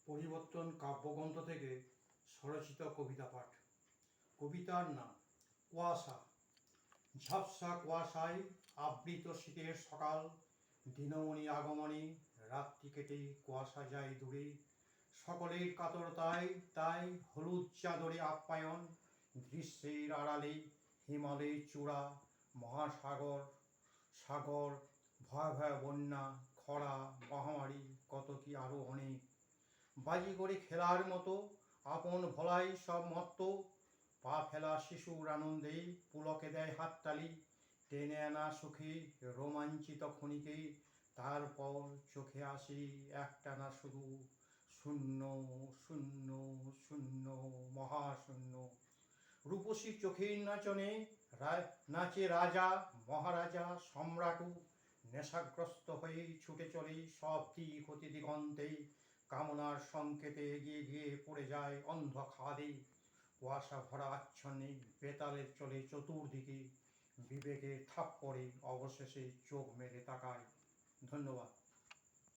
পরিবর্তন কাব্যগ্রন্থ থেকে স্বরচিত কবিতা পাঠ। কবিতার নাম কুয়াশা। ঝাপসা কুয়াশায় আবৃত শীতের সকাল, দিনমণি আগমনে রাত্রি কেটে কুয়াশা যায় দূরে। সকলের কাতরতায় তাই হলুদ চাদরে আপ্যায়ন, গ্রীষ্মের আড়ালে হিমালয়ের চূড়া, মহাসাগর সাগর, ভয়াবহ বন্যা, খরা, মহামারী, কত কি আরো অনেক। বাজি করে খেলার মতো আপন ভোলাই সব মত্ত, পা ফেলা শিশুর আনন্দে পুলকে দেয় হাততালি। টেনে আনা সুখে রোমাঞ্চিত ক্ষণিকে, তারপর চোখে আসে একটানা শুধু শূন্য, শূন্য, শূন্য, মহাশূন্য। রূপসী চোখের নাচনে নাচে রাজা, মহারাজা, সম্রাটু। নেশাগ্রস্ত হয়ে ছুটে চলে সব দিক অতি দিগন্তে, কামনার সংকেতে এগিয়ে গিয়ে পড়ে যায় অন্ধ খাদে। কুয়াশা ভরা আচ্ছন্নে বেতালের চলে চতুর্দিকে, বিবেকের থাপ্পড়ে অবশেষে চোখ মেলে তাকায়। ধন্যবাদ।